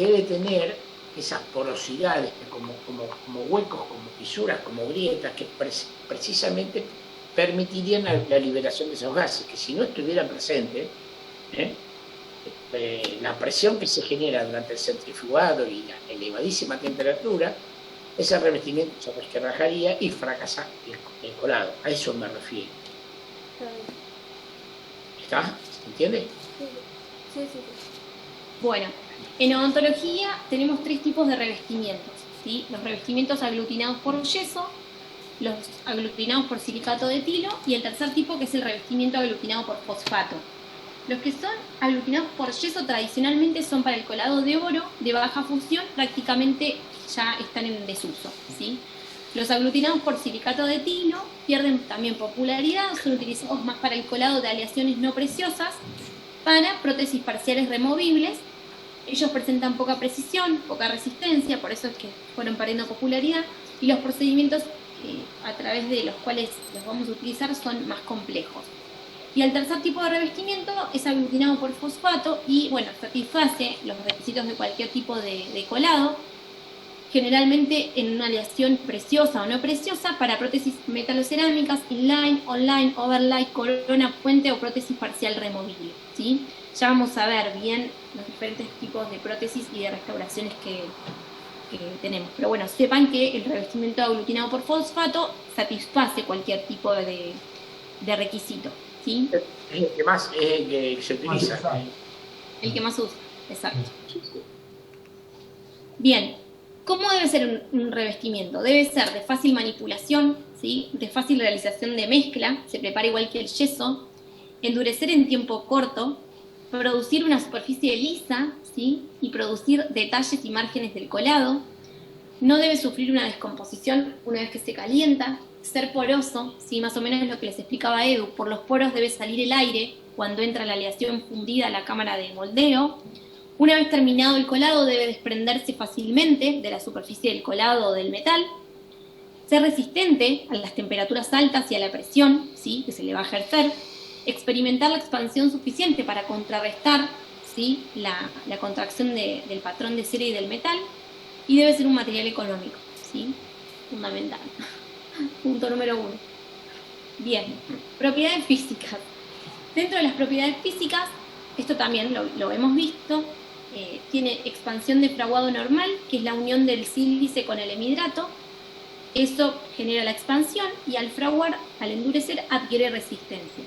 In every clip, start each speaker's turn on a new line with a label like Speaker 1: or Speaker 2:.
Speaker 1: debe tener esas porosidades, como huecos, como fisuras, como grietas, que precisamente permitirían la liberación de esos gases, que si no estuvieran presentes, la presión que se genera durante el centrifugado y la elevadísima temperatura, ese revestimiento se resquebrajaría y fracasa el colado. A eso me refiero. ¿Está? ¿Se entiende?
Speaker 2: Sí. Bueno, en odontología tenemos 3 tipos de revestimientos, ¿sí? Los revestimientos aglutinados por yeso, los aglutinados por silicato de etilo y el tercer tipo, que es el revestimiento aglutinado por fosfato. Los que son aglutinados por yeso tradicionalmente son para el colado de oro de baja fusión, prácticamente ya están en desuso, ¿sí? Los aglutinados por silicato de etilo pierden también popularidad, son utilizados más para el colado de aleaciones no preciosas, para prótesis parciales removibles. Ellos presentan poca precisión, poca resistencia, por eso es que fueron perdiendo popularidad, y los procedimientos a través de los cuales los vamos a utilizar son más complejos. Y el tercer tipo de revestimiento es aglutinado por fosfato y, bueno, satisface los requisitos de cualquier tipo de colado, generalmente en una aleación preciosa o no preciosa para prótesis metalocerámicas, inline, online, overlay, corona, puente o prótesis parcial removible, ¿sí? Ya vamos a ver bien los diferentes tipos de prótesis y de restauraciones que tenemos. Pero bueno, sepan que el revestimiento aglutinado por fosfato satisface cualquier tipo de requisito, ¿sí?
Speaker 1: Es el que más que se utiliza.
Speaker 2: El que más usa, exacto. Bien, ¿cómo debe ser un revestimiento? Debe ser de fácil manipulación, ¿sí? De fácil realización de mezcla, se prepara igual que el yeso, endurecer en tiempo corto, producir una superficie lisa, ¿sí? Y producir detalles y márgenes del colado, no debe sufrir una descomposición una vez que se calienta, ser poroso, ¿sí? Más o menos es lo que les explicaba Edu, por los poros debe salir el aire cuando entra la aleación fundida a la cámara de moldeo. Una vez terminado el colado debe desprenderse fácilmente de la superficie del colado o del metal, ser resistente a las temperaturas altas y a la presión, ¿sí? Que se le va a ejercer, experimentar la expansión suficiente para contrarrestar, ¿sí? la contracción del patrón de cera y del metal, y debe ser un material económico, ¿sí? Fundamental. Punto número 1. Bien, propiedades físicas. Dentro de las propiedades físicas, esto también lo hemos visto, tiene expansión de fraguado normal, que es la unión del sílice con el hemidrato. Eso genera la expansión y al fraguar, al endurecer, adquiere resistencia.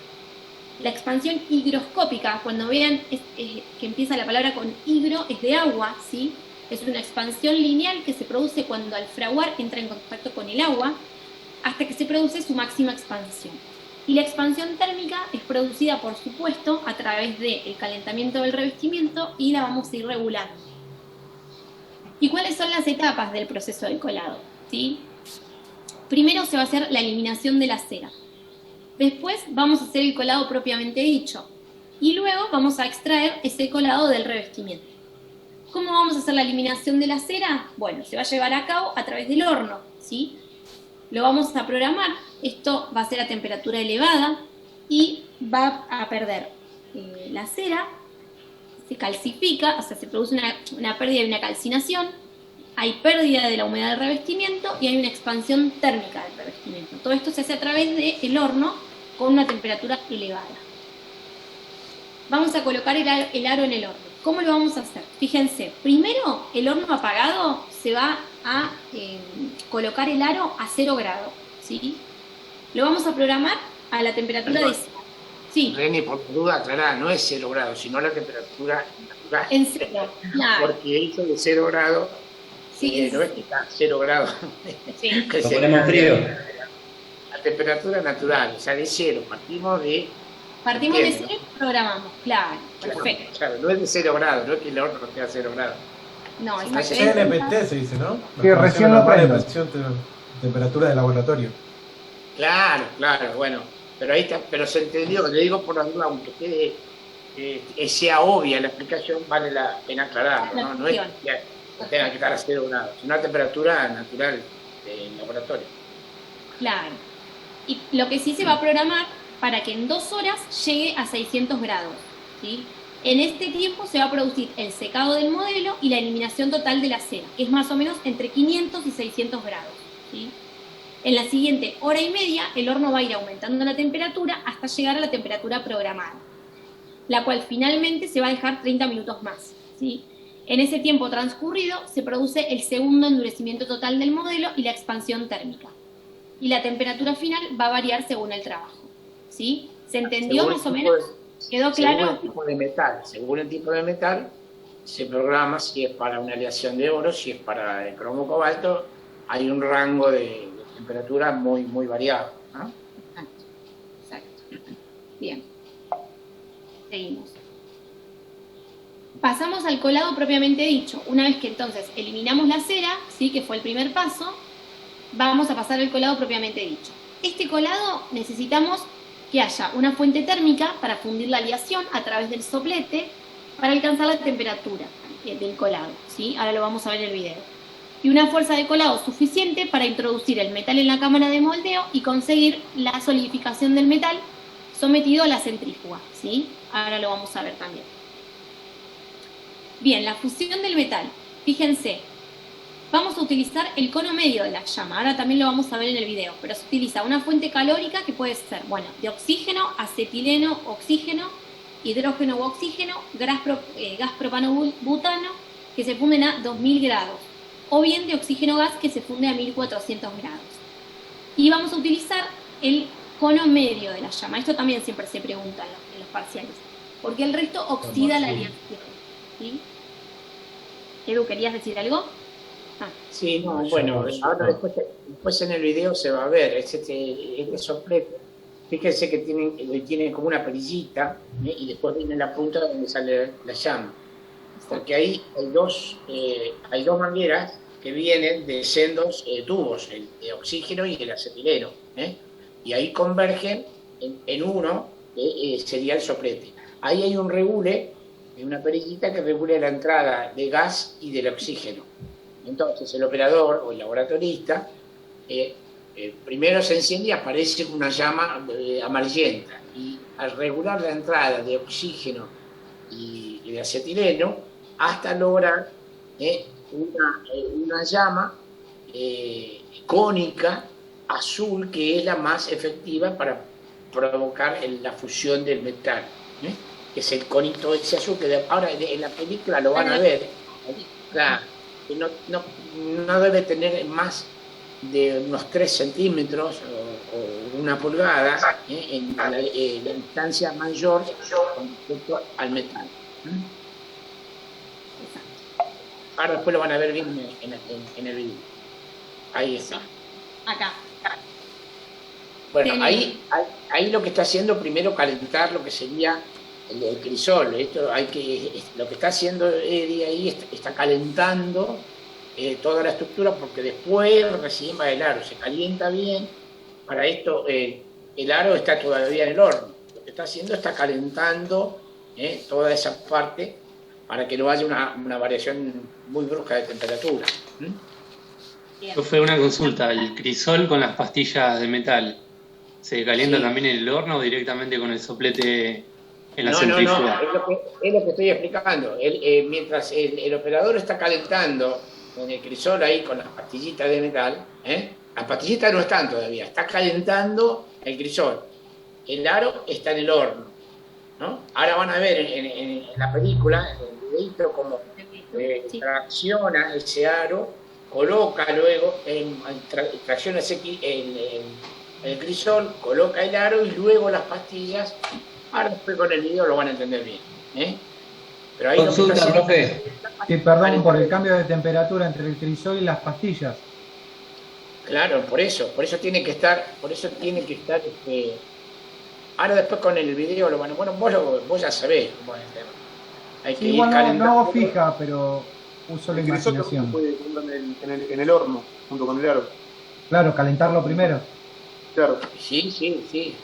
Speaker 2: La expansión higroscópica, cuando vean que empieza la palabra con higro, es de agua, ¿sí? Es una expansión lineal que se produce cuando al fraguar entra en contacto con el agua, hasta que se produce su máxima expansión. Y la expansión térmica es producida, por supuesto, a través del calentamiento del revestimiento y la vamos a ir regulando. ¿Y cuáles son las etapas del proceso del colado? ¿Sí? Primero se va a hacer la eliminación de la cera. Después vamos a hacer el colado propiamente dicho. Y luego vamos a extraer ese colado del revestimiento. ¿Cómo vamos a hacer la eliminación de la cera? Bueno, se va a llevar a cabo a través del horno, ¿sí? Lo vamos a programar, esto va a ser a temperatura elevada y va a perder la cera, se calcifica, o sea, se produce una pérdida y una calcinación, hay pérdida de la humedad del revestimiento y hay una expansión térmica del revestimiento. Todo esto se hace a través del horno con una temperatura elevada. Vamos a colocar el aro en el horno. ¿Cómo lo vamos a hacer? Fíjense, primero el horno apagado se va a colocar el aro a 0 grados, ¿sí? Lo vamos a programar a la temperatura de 0. Sí.
Speaker 1: Reni, por duda, aclará, no es 0 grados, sino la temperatura natural.
Speaker 2: En 0, claro.
Speaker 1: Porque eso de 0 grados,
Speaker 2: sí,
Speaker 1: no es que está a 0 grados.
Speaker 2: Sí.
Speaker 3: Lo ponemos frío.
Speaker 1: La temperatura natural, o sea, de 0, partimos de
Speaker 2: 0 y programamos, claro, perfecto.
Speaker 1: Claro, no es de 0 grados, no es que el horno esté a 0 grados.
Speaker 2: No,
Speaker 1: si
Speaker 2: es
Speaker 4: CNPT se dice, ¿no?
Speaker 5: Que recién lo aprendo.
Speaker 4: Temperatura de laboratorio.
Speaker 1: Claro, bueno, pero ahí está, pero se entendió, le digo por la duda, aunque sea obvia la explicación, vale la pena aclararlo, ¿no? No es que tenga que estar a 0 grados, sino una temperatura natural del laboratorio.
Speaker 2: Claro. Y lo que sí se va a programar para que en 2 horas llegue a 600 grados, ¿sí? En este tiempo se va a producir el secado del modelo y la eliminación total de la cera, que es más o menos entre 500 y 600 grados. ¿Sí? En la siguiente hora y media, el horno va a ir aumentando la temperatura hasta llegar a la temperatura programada, la cual finalmente se va a dejar 30 minutos más. ¿Sí? En ese tiempo transcurrido se produce el segundo endurecimiento total del modelo y la expansión térmica. Y la temperatura final va a variar según el trabajo. ¿Sí? ¿Se entendió más o menos? ¿Quedó claro?
Speaker 1: Según el tipo de metal, se programa si es para una aleación de oro, si es para el cromo cobalto, hay un rango de temperatura muy, muy variado, ¿no?
Speaker 2: Exacto. Bien. Seguimos. Pasamos al colado propiamente dicho. Una vez que entonces eliminamos la cera, ¿sí? Que fue el primer paso, vamos a pasar al colado propiamente dicho. Este colado necesitamos que haya una fuente térmica para fundir la aleación a través del soplete para alcanzar la temperatura del colado, ¿sí? Ahora lo vamos a ver en el video. Y una fuerza de colado suficiente para introducir el metal en la cámara de moldeo y conseguir la solidificación del metal sometido a la centrífuga, ¿sí? Ahora lo vamos a ver también. Bien, la fusión del metal. Fíjense, vamos a utilizar el cono medio de la llama, ahora también lo vamos a ver en el video, pero se utiliza una fuente calórica que puede ser, bueno, de oxígeno, acetileno, oxígeno, hidrógeno u oxígeno, gas propano-butano, que se funden a 2000 grados, o bien de oxígeno gas que se funde a 1400 grados. Y vamos a utilizar el cono medio de la llama, esto también siempre se pregunta en los parciales, porque el resto oxida la aleación. ¿Sí? Edu, ¿querías decir algo?
Speaker 1: Sí, no, bueno, ahora después en el video se va a ver, este soplete, fíjense que tiene como una perillita, y después viene la punta donde sale la llama, porque ahí hay dos mangueras que vienen de sendos tubos, el de oxígeno y el acetileno, y ahí convergen en uno, sería el soplete. Ahí hay un regule, una perillita que regula la entrada de gas y del oxígeno. Entonces el operador o el laboratorista primero se enciende y aparece una llama amarillenta, y al regular la entrada de oxígeno y de acetileno hasta lograr una llama cónica azul, que es la más efectiva para provocar la fusión del metal, que es el conito ese azul, que ahora en la película lo van a ver. Claro, que no debe tener más de unos 3 centímetros o 1 pulgada en la distancia mayor con respecto al metal. Ahora después lo van a ver bien en el video. Ahí está.
Speaker 2: Acá.
Speaker 1: Bueno, ahí lo que está haciendo primero calentar lo que sería el crisol. Lo que está haciendo Eddie ahí está calentando toda la estructura, porque después recién va el aro, se calienta bien. Para esto el aro está todavía en el horno. Lo que está haciendo está calentando toda esa parte para que no haya una variación muy brusca de temperatura.
Speaker 3: Fue una consulta, ¿el crisol con las pastillas de metal se calienta también en el horno o directamente con el soplete en la centrífuga?
Speaker 1: No, es lo que estoy explicando. Mientras el operador está calentando con el crisol ahí con las pastillitas de metal, las pastillitas no están todavía, está calentando el crisol. El aro está en el horno, ¿no? Ahora van a ver en la película, en el videito, cómo tracciona ese aro, coloca luego, tracciona el crisol, coloca el aro y luego las pastillas. Ahora después con el video lo van a entender bien. Pero ahí
Speaker 5: consulta, profe.
Speaker 4: Sí, perdón, por el cambio de temperatura entre el crisol y las pastillas.
Speaker 1: Claro, por eso tiene que estar, ahora después con el video lo van a... Bueno, vos ya sabés cómo es el tema. Hay que ir calentando.
Speaker 4: No hago fija, pero uso la imaginación.
Speaker 6: Puede poner en el horno, junto con el aro.
Speaker 4: Claro, calentarlo primero.
Speaker 6: Claro.
Speaker 1: Sí.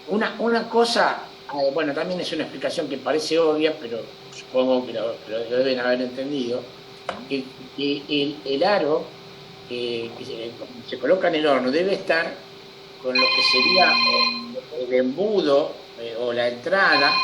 Speaker 1: Una cosa, bueno, también es una explicación que parece obvia, pero supongo que lo deben haber entendido, que el aro que se coloca en el horno debe estar con lo que sería el embudo o la entrada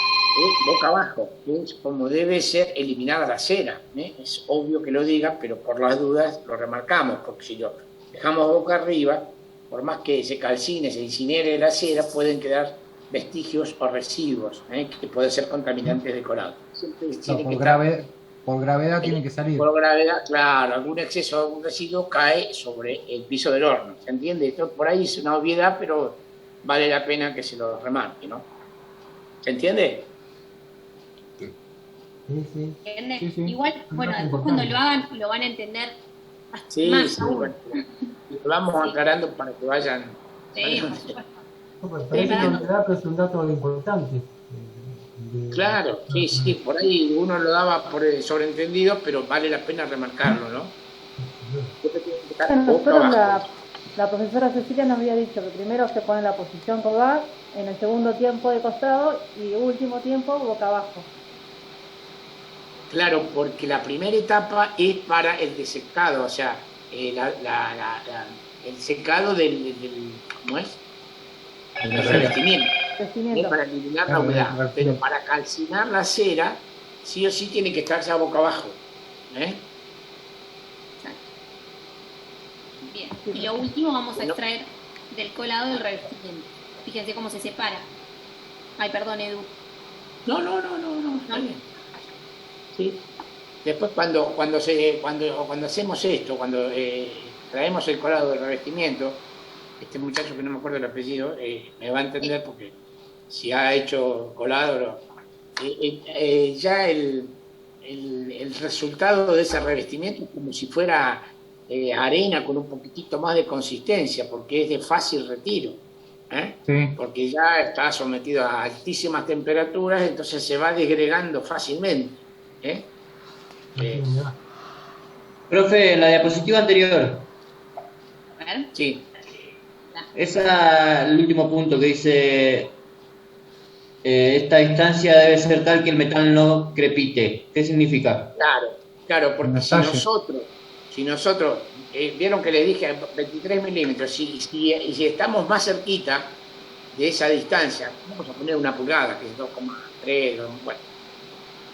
Speaker 1: boca abajo, que es como debe ser eliminada la cera. Es obvio que lo diga, pero por las dudas lo remarcamos, porque si lo dejamos boca arriba, por más que se calcine, se incinere la cera, pueden quedar vestigios o residuos, que pueden ser contaminantes de colado.
Speaker 4: Por gravedad tiene que salir.
Speaker 1: Por gravedad, claro, algún exceso, algún residuo cae sobre el piso del horno, ¿se entiende? Esto por ahí es una obviedad, pero vale la pena que se lo remarque, ¿no? ¿Se entiende?
Speaker 4: Sí.
Speaker 2: Igual, bueno, después cuando lo hagan, lo van a entender más aún.
Speaker 1: Bueno, lo vamos aclarando para que vayan.
Speaker 2: Sí, por supuesto.
Speaker 5: Parece que el dato es un dato importante.
Speaker 1: Claro, sí, por ahí uno lo daba por sobreentendido, pero vale la pena remarcarlo, ¿no?
Speaker 7: Nosotros la profesora Cecilia nos había dicho que primero se pone la posición cobaz, en el segundo tiempo de costado y último tiempo boca abajo.
Speaker 1: Claro, porque la primera etapa es para el desecado, o sea, el secado del ¿cómo es? El revestimiento. Es para eliminar la humedad, pero para calcinar la cera, sí o sí tiene que estar ya boca abajo.
Speaker 2: Bien, y lo último vamos a extraer del colado del revestimiento. Fíjense cómo se separa. Ay, perdón, Edu.
Speaker 1: No, está bien. Sí. Después cuando hacemos esto, cuando traemos el colado del revestimiento, este muchacho que no me acuerdo el apellido, me va a entender porque si ha hecho colado, ya el resultado de ese revestimiento es como si fuera arena con un poquitito más de consistencia, porque es de fácil retiro,
Speaker 4: Sí.
Speaker 1: porque ya está sometido a altísimas temperaturas, entonces se va desgregando fácilmente.
Speaker 8: Profe, en la diapositiva anterior,
Speaker 2: A ver.
Speaker 1: Sí.
Speaker 8: el último punto que dice esta distancia debe ser tal que el metal no crepite. ¿Qué significa?
Speaker 1: Claro, porque si nosotros vieron que les dije 23 milímetros, si estamos más cerquita de esa distancia, vamos a poner una pulgada, que es 2,3, bueno,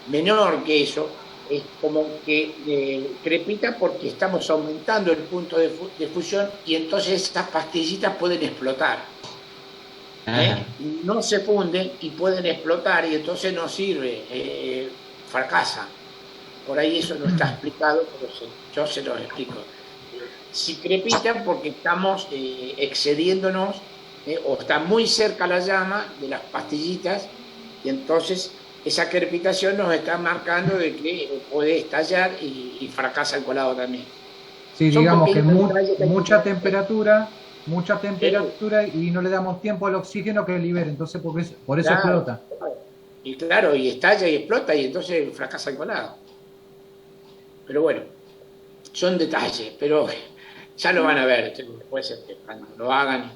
Speaker 1: menor que eso, es como que crepita porque estamos aumentando el punto de fusión y entonces estas pastillitas pueden explotar. No se funden y pueden explotar y entonces no sirve, fracasa. Por ahí eso no está explicado, pero yo se lo explico. Si crepitan porque estamos excediéndonos o está muy cerca la llama de las pastillitas y entonces esa crepitación nos está marcando de que puede estallar y fracasa el colado también.
Speaker 4: Sí, digamos que mucha temperatura y no le damos tiempo al oxígeno que libere, entonces por eso explota.
Speaker 1: Y claro, y estalla y explota y entonces fracasa el colado. Pero bueno, son detalles, pero ya lo van a ver, puede ser que cuando lo hagan,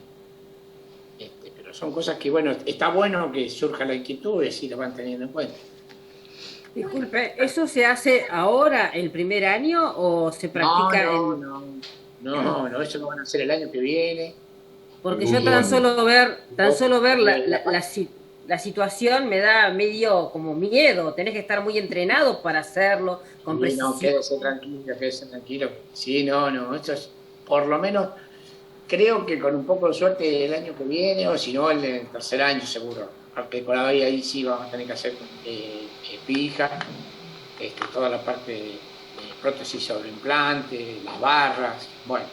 Speaker 1: pero son cosas que, bueno, está bueno que surja la inquietud y así lo van teniendo en cuenta.
Speaker 9: Disculpe, ¿eso se hace ahora, el primer año, o se practica
Speaker 1: No, eso lo van a hacer el año que viene.
Speaker 9: Porque yo tan solo ver la situación me da medio como miedo, tenés que estar muy entrenado para hacerlo, con precisión.
Speaker 1: No, quédese tranquilo. Sí, no, esto es, por lo menos, creo que con un poco de suerte el año que viene, o si no, el tercer año seguro. Porque por ahí sí vamos a tener que hacer pija, toda la parte de prótesis sobre implante, las barras, bueno,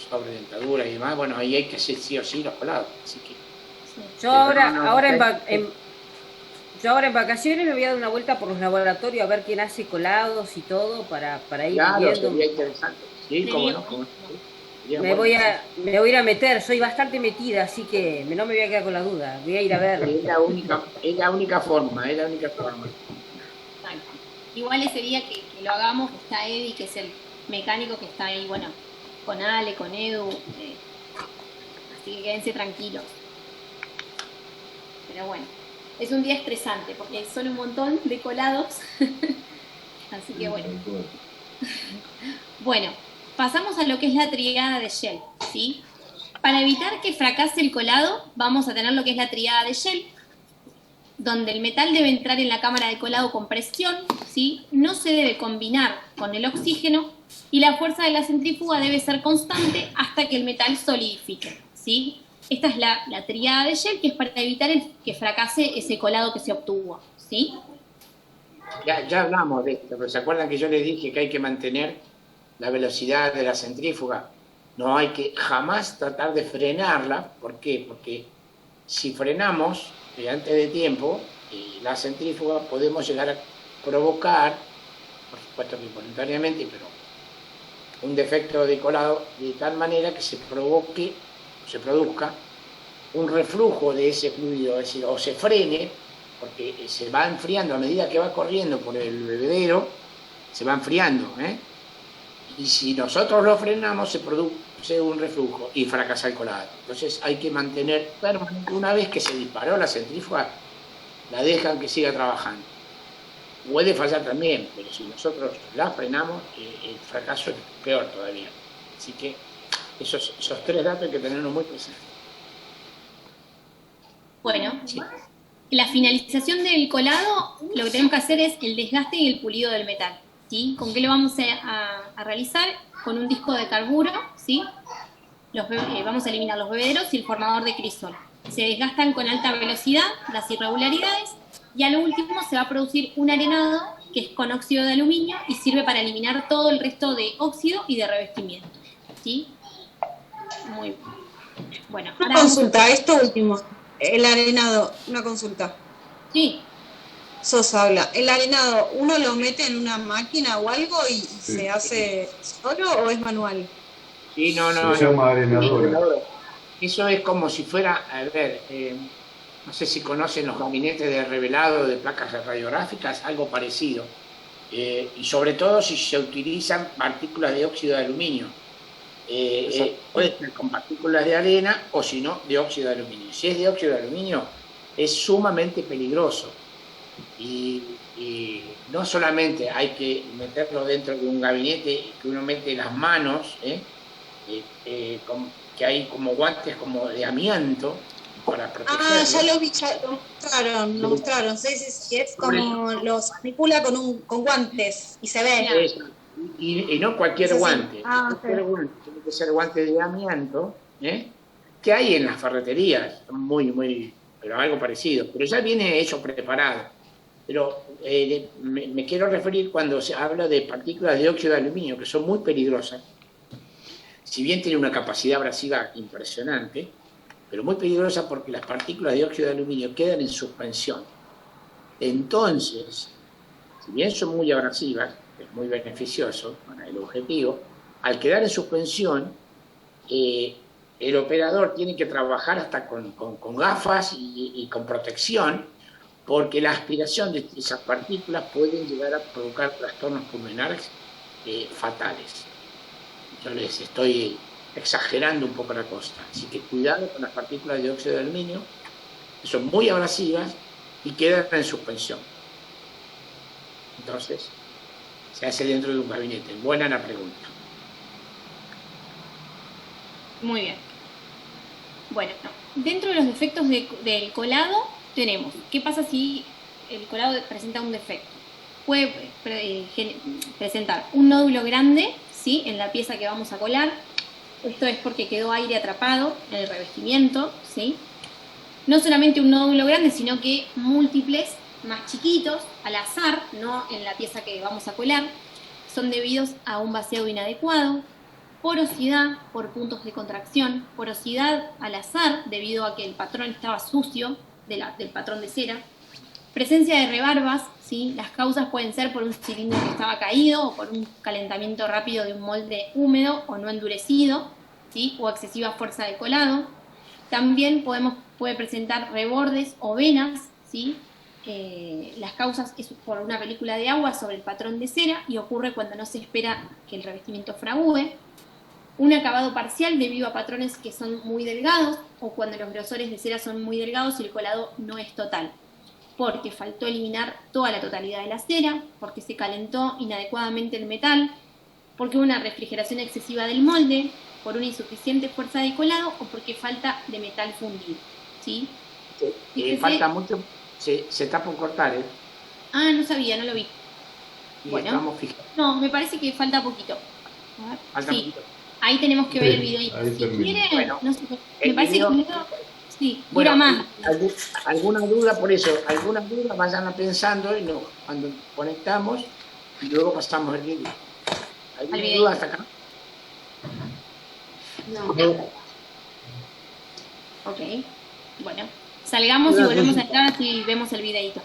Speaker 1: sobre dentadura y demás, bueno, ahí hay que hacer sí o sí los colados, así que...
Speaker 9: Yo ahora en vacaciones me voy a dar una vuelta por los laboratorios a ver quién hace colados y todo para ir viendo.
Speaker 1: Sería interesante. Sí, cómo no.
Speaker 9: Me voy a ir a meter, soy bastante metida, así que no me voy a quedar con la duda, voy a ir a ver.
Speaker 1: Es la única forma.
Speaker 2: Igual ese día que lo hagamos está Eddie, que es el mecánico que está ahí, bueno, con Ale, con Edu, así que quédense tranquilos. Pero bueno, es un día estresante porque son un montón de colados, así que bueno. Bueno, pasamos a lo que es la triada de Shell, ¿sí? Para evitar que fracase el colado, vamos a tener lo que es la triada de Shell, donde el metal debe entrar en la cámara de colado con presión, ¿sí? No se debe combinar con el oxígeno y la fuerza de la centrífuga debe ser constante hasta que el metal solidifique, ¿sí? Esta es la tríada de Shell, que es para evitar que fracase ese colado que se obtuvo, ¿sí?
Speaker 1: Ya hablamos de esto, pero ¿se acuerdan que yo les dije que hay que mantener la velocidad de la centrífuga? No hay que jamás tratar de frenarla. ¿Por qué? Porque si frenamos antes de tiempo la centrífuga, podemos llegar a provocar, por supuesto que involuntariamente, pero un defecto de colado de tal manera que se produzca un reflujo de ese fluido, es decir, o se frene, porque se va enfriando a medida que va corriendo por el bebedero, se va enfriando, y si nosotros lo frenamos se produce un reflujo y fracasa el colado. Entonces hay que mantener, una vez que se disparó la centrífuga, la dejan que siga trabajando. Puede fallar también, pero si nosotros la frenamos, el fracaso es peor todavía. Así que esos 3 datos hay que tenerlos muy presentes.
Speaker 2: Bueno, sí. La finalización del colado, lo que tenemos que hacer es el desgaste y el pulido del metal, ¿sí? ¿Con qué lo vamos a realizar? Con un disco de carburo, ¿sí? Vamos a eliminar los bebederos y el formador de crisol. Se desgastan con alta velocidad las irregularidades y a lo último se va a producir un arenado que es con óxido de aluminio y sirve para eliminar todo el resto de óxido y de revestimiento, ¿sí? Muy bien. Bueno,
Speaker 10: una consulta, esto último, el arenado, una consulta.
Speaker 2: Sí.
Speaker 10: Sosa habla, ¿el arenado uno lo mete en una máquina o algo y se hace solo o es manual?
Speaker 1: Sí, no.
Speaker 5: Se llama arenador.
Speaker 1: Eso es como si fuera, a ver, no sé si conocen los gabinetes de revelado de placas radiográficas, algo parecido. Y sobre todo si se utilizan partículas de óxido de aluminio. Puede ser con partículas de arena o si no, de óxido de aluminio. Si es de óxido de aluminio, es sumamente peligroso. Y no solamente hay que meterlo dentro de un gabinete que uno mete las manos, que hay como guantes como de amianto para protegerlo.
Speaker 10: Ah, ya lo vi, ya lo mostraron. Sí, es como los manipula con guantes y se ve.
Speaker 1: Y no cualquier guante. Cualquier guante. Tiene que ser guante de amianto, que hay en las ferreterías, pero algo parecido. Pero ya viene hecho preparado. Pero me quiero referir cuando se habla de partículas de óxido de aluminio, que son muy peligrosas. Si bien tiene una capacidad abrasiva impresionante, pero muy peligrosa porque las partículas de óxido de aluminio quedan en suspensión. Entonces, si bien son muy abrasivas, es muy beneficioso para el objetivo, al quedar en suspensión, el operador tiene que trabajar hasta con gafas y con protección, porque la aspiración de esas partículas pueden llegar a provocar trastornos pulmonares fatales. Yo les estoy exagerando un poco la cosa, así que cuidado con las partículas de óxido de aluminio, que son muy abrasivas y quedan en suspensión. Entonces, se hace dentro de un gabinete. Buena la pregunta.
Speaker 2: Muy bien. Bueno, dentro de los defectos del colado tenemos, ¿qué pasa si el colado presenta un defecto? Puede presentar un nódulo grande, ¿sí?, en la pieza que vamos a colar. Esto es porque quedó aire atrapado en el revestimiento, ¿sí? No solamente un nódulo grande, sino que múltiples más chiquitos, al azar, no en la pieza que vamos a colar, son debidos a un vaciado inadecuado, porosidad por puntos de contracción, porosidad al azar debido a que el patrón estaba sucio del patrón de cera, presencia de rebarbas, ¿sí? Las causas pueden ser por un cilindro que estaba caído o por un calentamiento rápido de un molde húmedo o no endurecido, ¿sí?, o excesiva fuerza de colado. También puede presentar rebordes o venas, ¿sí? Las causas es por una película de agua sobre el patrón de cera y ocurre cuando no se espera que el revestimiento fragúe. Un acabado parcial debido a patrones que son muy delgados o cuando los grosores de cera son muy delgados y el colado no es total, porque faltó eliminar toda la totalidad de la cera, porque se calentó inadecuadamente el metal, porque hubo una refrigeración excesiva del molde, por una insuficiente fuerza de colado o porque falta de metal fundido, ¿sí?
Speaker 1: Falta mucho se está por cortar, ¿eh?
Speaker 2: Ah, no sabía, no lo vi.
Speaker 1: Y
Speaker 2: Bueno.
Speaker 1: estamos fijados.
Speaker 2: No, me parece que falta poquito. A ver,
Speaker 1: Falta
Speaker 2: sí,
Speaker 1: poquito.
Speaker 2: ahí tenemos que ver el video.
Speaker 5: ahí
Speaker 2: Si
Speaker 5: termina.
Speaker 2: quieren,
Speaker 1: Bueno,
Speaker 2: no sé,
Speaker 1: el
Speaker 2: me parece
Speaker 1: video-
Speaker 2: que el video, sí,
Speaker 1: Bueno,
Speaker 2: dura más.
Speaker 1: alguna duda, por eso, alguna duda vayan pensando y cuando conectamos y luego pasamos el video. ¿Alguna
Speaker 2: Al video.
Speaker 1: duda hasta acá?
Speaker 2: Ok, bueno. Salgamos y volvemos a entrar y vemos el videito.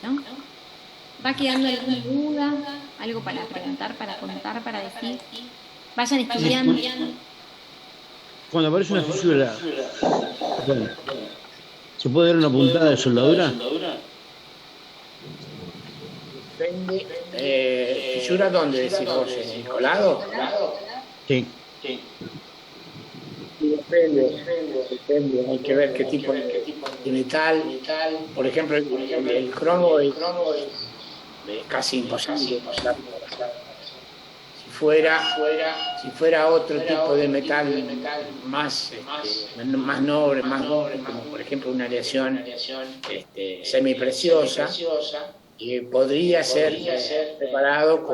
Speaker 2: ¿No? ¿Va quedando alguna duda? ¿Algo para preguntar, para contar, para decir? Vayan estudiando.
Speaker 11: Cuando aparece una fisura, bueno, ¿se puede ver una puntada de soldadura?
Speaker 1: Depende, ¿fisura dónde decís vos? ¿En el colado?
Speaker 11: Sí.
Speaker 1: Depende, hay que ver qué tipo de metal. Por ejemplo, el cromo es casi imposible. Si fuera otro tipo de metal más noble, como por ejemplo una aleación semipreciosa, podría ser preparado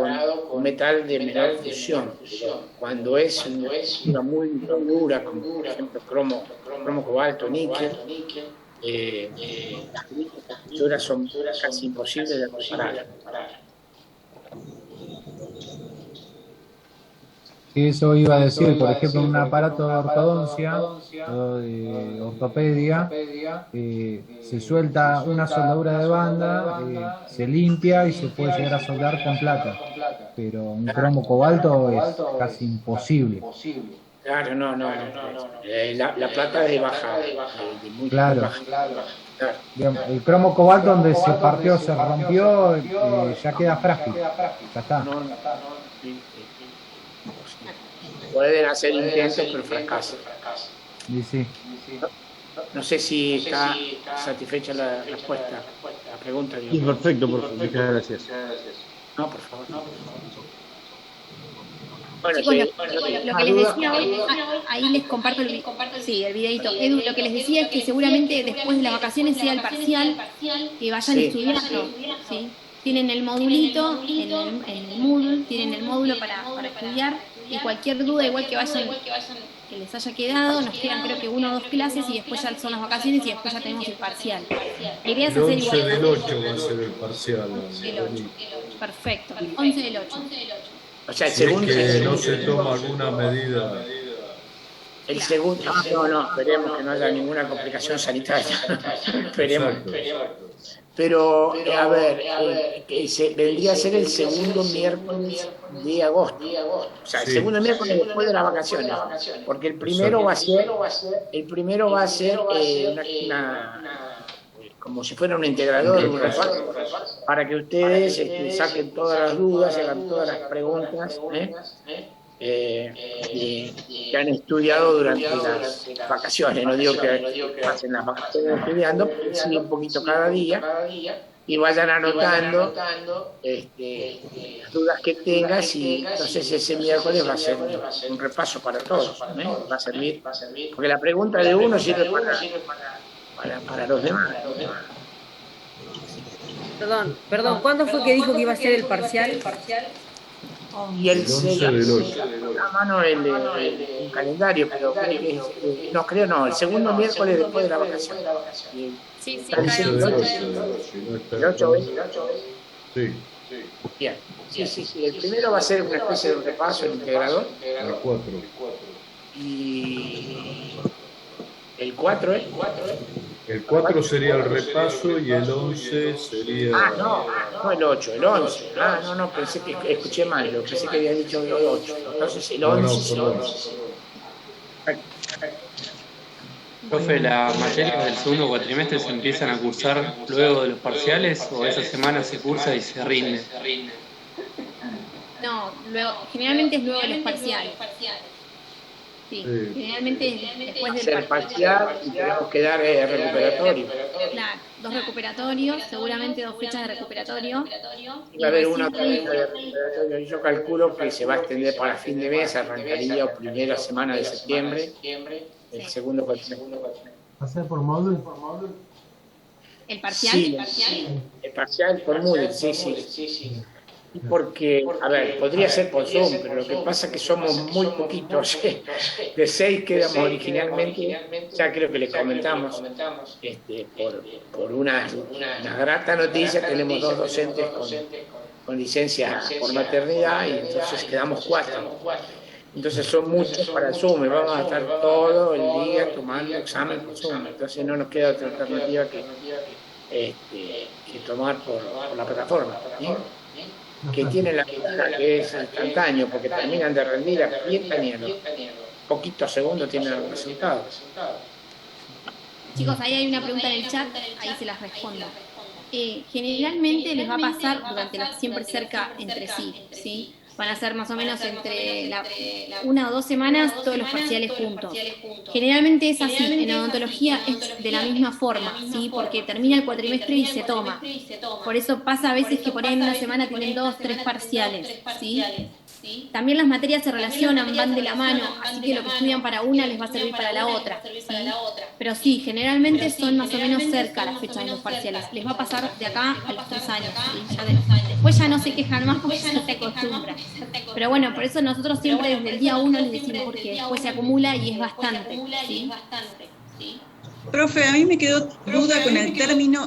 Speaker 1: con metal de menor fusión. Cuando es una muy dura, como por ejemplo cromo cobalto, níquel, las fisuras son casi imposibles de preparar.
Speaker 4: Sí, eso iba a decir, por ejemplo, un aparato de ortodoncia o de ortopedia, se suelta una soldadura de banda, se limpia y se puede llegar a soldar con plata, pero un cromo cobalto es casi imposible.
Speaker 1: Claro, no. La plata es de baja, de muy
Speaker 4: Claro.
Speaker 1: baja. Claro.
Speaker 4: Digamos, el cromo cobalto donde se partió, se rompió, ya queda frágil, ya está.
Speaker 1: Sí. Pueden hacer intentos, pero fracasan.
Speaker 4: Y sí.
Speaker 1: No sé si está satisfecha la respuesta, la pregunta.
Speaker 11: Sí, perfecto, muchas gracias.
Speaker 1: No, por favor. Bueno,
Speaker 2: Chicos,
Speaker 1: sí,
Speaker 2: lo que les decía hoy, ahí les comparto el videito. Edu, lo que les decía es que seguramente después de las vacaciones sea el parcial, que vayan estudiando, ¿sí? Tienen el modulito, en el Moodle, tienen el módulo para estudiar, y cualquier duda, igual que que les haya quedado, nos quedan creo que 1 o 2 clases y después ya son las vacaciones y después ya tenemos el parcial. La idea es
Speaker 12: El
Speaker 2: hacer
Speaker 12: 11
Speaker 2: igual.
Speaker 12: del 8 va a ser el parcial.
Speaker 2: El 8. Perfecto, el 11 del 8.
Speaker 1: O sea, el
Speaker 12: Si es
Speaker 1: segundo.
Speaker 12: que no se toma alguna medida.
Speaker 1: El segundo. No, esperemos que no haya ninguna complicación sanitaria. Esperemos.
Speaker 12: Exacto.
Speaker 1: Pero, a ver, vendría a ser el segundo miércoles de agosto. O sea, el segundo miércoles después de las vacaciones. Porque el primero va a ser como si fuera un integrador, un reparto, para que ustedes saquen todas las dudas, hagan todas las preguntas, que han estudiado durante las vacaciones. No digo que pasen las vacaciones estudiando, pero sí un poquito cada día y vayan anotando las dudas que tengas, y entonces ese miércoles va a ser un repaso para todos, ¿no? Va a servir, porque la pregunta de uno sirve para los demás.
Speaker 9: Perdón, ¿cuándo fue que dijo que iba a ser el parcial?
Speaker 1: Y el
Speaker 12: 11 del 8.
Speaker 1: a mano un calendario, pero creo que el segundo miércoles después de la vacación.
Speaker 2: Sí,
Speaker 1: Está diciendo
Speaker 12: El 8
Speaker 1: el
Speaker 12: del 8, si no está
Speaker 1: el 8
Speaker 12: el
Speaker 1: ¿ves?
Speaker 12: 8. Sí,
Speaker 1: Bien. Sí. El primero va a ser una especie de un repaso, el integrador.
Speaker 12: el 4.
Speaker 1: Y el 4 es.
Speaker 12: El 4 sería el repaso y el 11 sería...
Speaker 1: No el 8, el 11. No, pensé que escuché mal, pensé que había dicho el 8. Entonces el 11.
Speaker 3: Profe, ¿las materias del segundo cuatrimestre se empiezan a cursar luego de los parciales o esa semana se cursa y se rinde?
Speaker 2: No, generalmente es luego de los parciales. Sí, generalmente después del
Speaker 1: Ser parcial y tenemos que dar recuperatorio.
Speaker 2: Claro, 2 recuperatorios, seguramente 2 fechas de recuperatorio.
Speaker 1: Va a haber una fecha de recuperatorio. Yo calculo que se va a extender para fin de mes, arrancaría primera semana de septiembre, el segundo cuatrimestre.
Speaker 5: ¿Va a ser por módulo?
Speaker 2: ¿El parcial?
Speaker 1: Sí, el parcial por Moodle, sí. Porque, a ver, podría ser por Zoom, pero lo que pasa es que somos muy poquitos. De 6 que éramos originalmente, ya creo que les comentamos, por una grata noticia, tenemos 2 docentes con licencia por maternidad, y entonces quedamos 4. Entonces son muchos para el Zoom, y vamos a estar todo el día tomando examen por Zoom. Entonces no nos queda otra alternativa que tomar por la plataforma, ¿sí? Que tiene la ventaja que es instantáneo, porque terminan de rendir, aprietan y en poquitos segundos tienen el resultado.
Speaker 2: Chicos, ahí hay una pregunta en el chat, ahí se las respondo. Generalmente les va a pasar durante siempre cerca entre sí. Van a ser más o menos entre 1 o 2 semanas todos los parciales juntos. Generalmente es así, en odontología es de la misma forma, ¿sí? Porque termina el cuatrimestre y se toma. Por eso pasa a veces que por ahí en una semana tienen 2 o 3 parciales, ¿sí? También las materias se relacionan, van de la mano, así que lo que estudian para una les va a servir para la otra, ¿sí? Pero sí, generalmente son más o menos cerca las fechas de los parciales. Les va a pasar de acá a los 3 años, ¿sí? Después ya no se quejan más porque ya se acostumbran. Pero bueno, por eso nosotros siempre desde el día 1 les decimos, porque después se acumula y es bastante, ¿sí?
Speaker 10: Profe, a mí me quedó duda con el término